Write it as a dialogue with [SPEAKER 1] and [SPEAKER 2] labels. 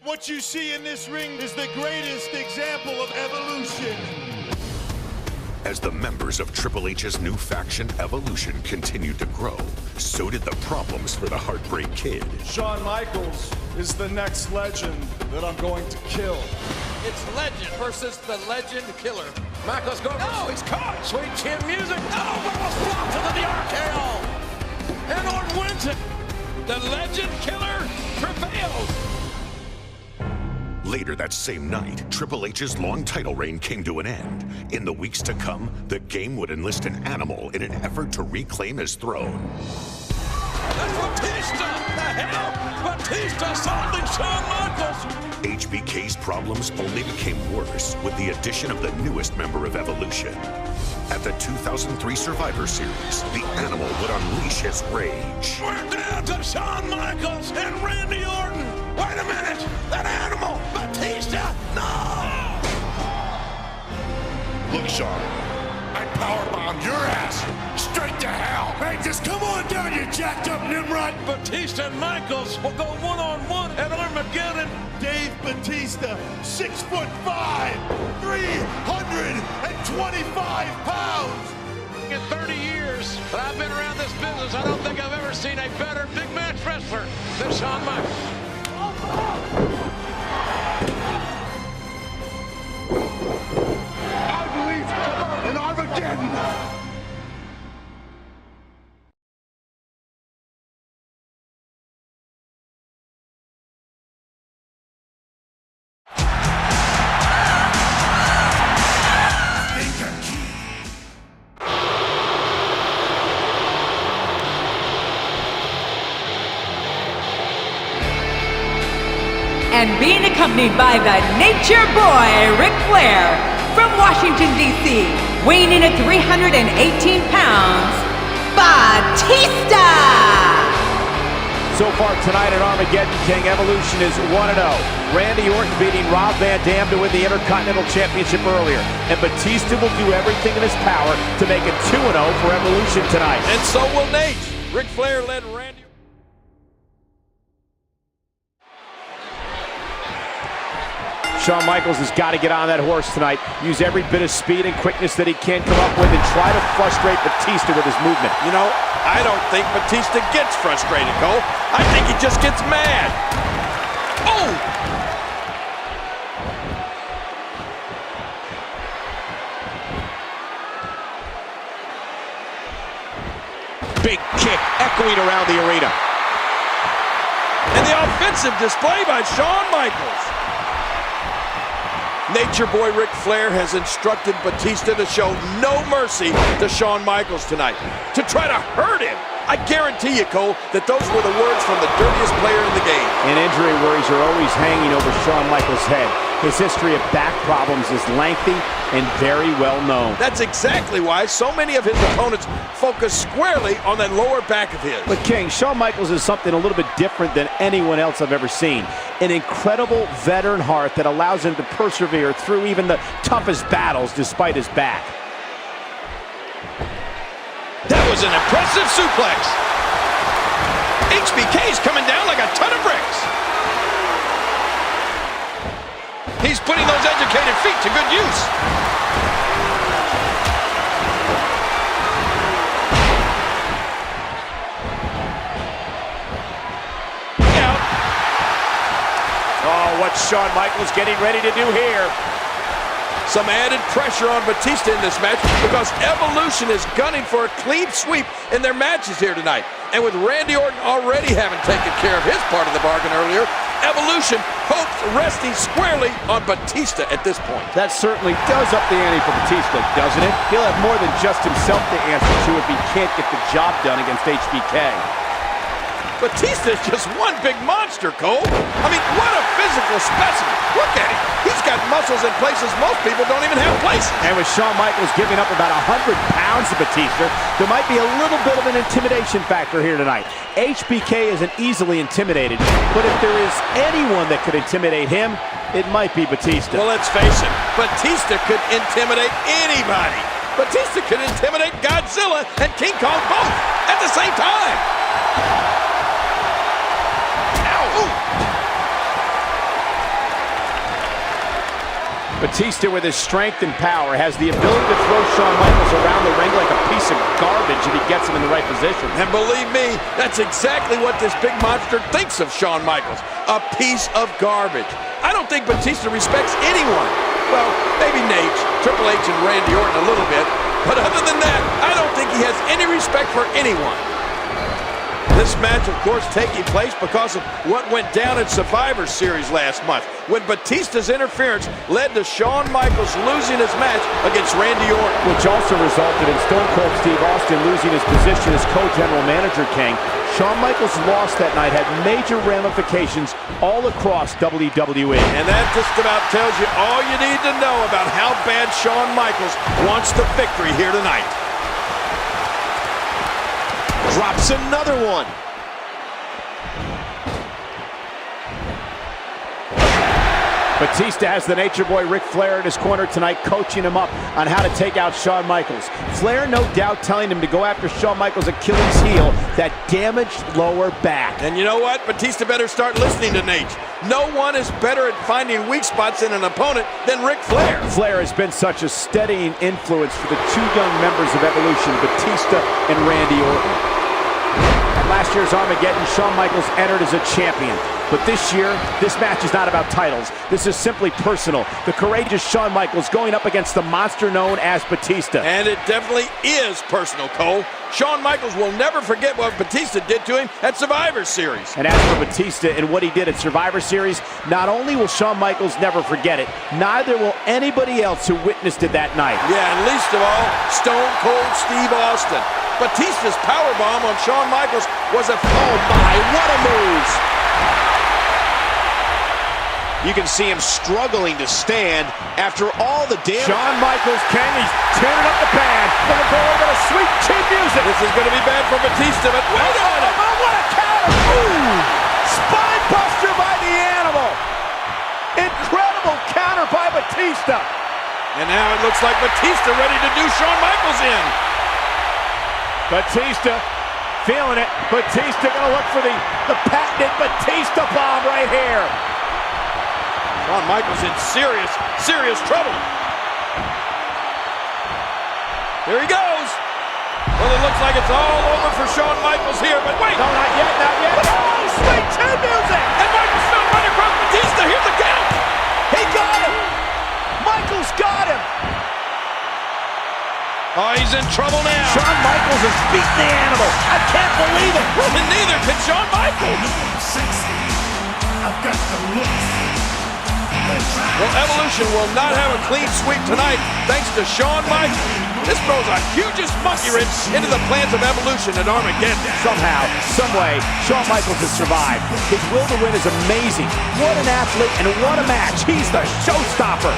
[SPEAKER 1] What you see in this ring is the greatest example of evolution.
[SPEAKER 2] As the members of Triple H's new faction, Evolution, continued to grow, so did the problems for the Heartbreak Kid.
[SPEAKER 1] Shawn Michaels is the next legend that I'm going to kill.
[SPEAKER 3] It's Legend versus the Legend Killer. Michaels goes. No, he's caught. Sweet chin music. No, Michaels flops into the RKO. And Orton wins it. The Legend Killer prevails.
[SPEAKER 2] Later that same night, Triple H's long title reign came to an end. In the weeks to come, the game would enlist an animal in an effort to reclaim his throne.
[SPEAKER 3] That's Batista! The hell? Batista assaulting Shawn Michaels!
[SPEAKER 2] HBK's problems only became worse with the addition of the newest member of Evolution. At the 2003 Survivor Series, the animal would unleash his rage.
[SPEAKER 3] We're down to Shawn Michaels and Randy Orton! Wait a minute! That animal! Batista! No!
[SPEAKER 4] Look, Shawn, I powerbombed your ass straight to hell! Hey, just come on down, you jacked up Nimrod!
[SPEAKER 3] Batista and Michaels will go one-on-one at Armageddon.
[SPEAKER 1] Dave Batista, 6'5", 325 pounds.
[SPEAKER 3] In 30 years that I've been around this business, I don't think I've ever seen a better big match wrestler than Shawn Michaels.
[SPEAKER 4] I believe in Armageddon!
[SPEAKER 5] And being accompanied by the Nature Boy, Ric Flair, from Washington, D.C., weighing in at 318 pounds, Batista!
[SPEAKER 6] So far tonight at Armageddon King, Evolution is 1-0. Randy Orton beating Rob Van Dam to win the Intercontinental Championship earlier. And Batista will do everything in his power to make it 2-0 for Evolution tonight.
[SPEAKER 3] And so will Nate. Ric Flair led Randy.
[SPEAKER 6] Shawn Michaels has got to get on that horse tonight, use every bit of speed and quickness that he can come up with, and try to frustrate Batista with his movement.
[SPEAKER 3] You know, I don't think Batista gets frustrated, Cole. I think he just gets mad. Oh!
[SPEAKER 6] Big kick echoing around the arena.
[SPEAKER 3] And the offensive display by Shawn Michaels. Nature Boy Ric Flair has instructed Batista to show no mercy to Shawn Michaels tonight, to try to hurt him. I guarantee you, Cole, that those were the words from the dirtiest player in the game.
[SPEAKER 6] And injury worries are always hanging over Shawn Michaels' head. His history of back problems is lengthy and very well known.
[SPEAKER 3] That's exactly why so many of his opponents focus squarely on that lower back of his.
[SPEAKER 6] But King, Shawn Michaels is something a little bit different than anyone else I've ever seen. An incredible veteran heart that allows him to persevere through even the toughest battles despite his back.
[SPEAKER 3] That was an impressive suplex. HBK's coming down like a ton of bricks. He's putting those educated feet to good use. Out.
[SPEAKER 6] Oh, what's Shawn Michaels getting ready to do here?
[SPEAKER 3] Some added pressure on Batista in this match because Evolution is gunning for a clean sweep in their matches here tonight. And with Randy Orton already having taken care of his part of the bargain earlier, Evolution hopes resting squarely on Batista at this point.
[SPEAKER 6] That certainly does up the ante for Batista, doesn't it? He'll have more than just himself to answer to if he can't get the job done against HBK.
[SPEAKER 3] Batista is just one big monster, Cole. I mean, what a physical specimen. Look at him. He's got muscles in places most people don't even have places.
[SPEAKER 6] And with Shawn Michaels giving up about 100 pounds to Batista, there might be a little bit of an intimidation factor here tonight. HBK isn't easily intimidated, but if there is anyone that could intimidate him, it might be Batista.
[SPEAKER 3] Well, let's face it, Batista could intimidate anybody. Batista could intimidate Godzilla and King Kong both at the same time.
[SPEAKER 6] Batista, with his strength and power, has the ability to throw Shawn Michaels around the ring like a piece of garbage if he gets him in the right position.
[SPEAKER 3] And believe me, that's exactly what this big monster thinks of Shawn Michaels. A piece of garbage. I don't think Batista respects anyone. Well, maybe Nate, Triple H, and Randy Orton a little bit. But other than that, I don't think he has any respect for anyone. This match, of course, taking place because of what went down in Survivor Series last month, when Batista's interference led to Shawn Michaels losing his match against Randy Orton.
[SPEAKER 6] Which also resulted in Stone Cold Steve Austin losing his position as co-general manager, King. Shawn Michaels' loss that night had major ramifications all across WWE.
[SPEAKER 3] And that just about tells you all you need to know about how bad Shawn Michaels wants the victory here tonight.
[SPEAKER 7] Drops another one.
[SPEAKER 6] Batista has the Nature Boy Ric Flair in his corner tonight, coaching him up on how to take out Shawn Michaels. Flair, no doubt, telling him to go after Shawn Michaels' Achilles heel, that damaged lower back.
[SPEAKER 3] And you know what? Batista better start listening to Nate. No one is better at finding weak spots in an opponent than Ric Flair.
[SPEAKER 6] Flair has been such a steadying influence for the two young members of Evolution, Batista and Randy Orton. At last year's Armageddon, Shawn Michaels entered as a champion. But this year, this match is not about titles. This is simply personal. The courageous Shawn Michaels going up against the monster known as Batista.
[SPEAKER 3] And it definitely is personal, Cole. Shawn Michaels will never forget what Batista did to him at Survivor Series.
[SPEAKER 6] And as for Batista and what he did at Survivor Series, not only will Shawn Michaels never forget it, neither will anybody else who witnessed it that night.
[SPEAKER 3] Yeah, and least of all, Stone Cold Steve Austin. Batista's powerbomb on Shawn Michaels was a... Oh my, what a move!
[SPEAKER 7] You can see him struggling to stand after all the damage.
[SPEAKER 6] Shawn Michaels, King, he's tuning up the band. Gonna go over to sweet chin music.
[SPEAKER 3] This is going to be bad for Batista, but wait on it!
[SPEAKER 6] Oh, what a counter! Ooh! Spine buster by the Animal. Incredible counter by Batista.
[SPEAKER 3] And now it looks like Batista ready to do Shawn Michaels in.
[SPEAKER 6] Batista feeling it. Batista gonna look for the patented Batista bomb right here.
[SPEAKER 3] Shawn Michaels in serious trouble. Here he goes. Well, it looks like it's all over for Shawn Michaels here, but wait.
[SPEAKER 6] No, not yet, not yet. Oh, sweet chin music.
[SPEAKER 3] And Michaels found right across Batista. Here's the count.
[SPEAKER 6] He got him. Michaels got him.
[SPEAKER 3] Oh, he's in trouble now.
[SPEAKER 6] Shawn Michaels has beaten the Animal. I can't believe it.
[SPEAKER 3] And neither can Shawn Michaels.
[SPEAKER 4] I've got the look.
[SPEAKER 3] Well, Evolution will not have a clean sweep tonight thanks to Shawn Michaels. This throws a hugest monkey wrench into the plans of Evolution at Armageddon.
[SPEAKER 6] Somehow, someway, Shawn Michaels has survived. His will to win is amazing. What an athlete and what a match. He's the showstopper.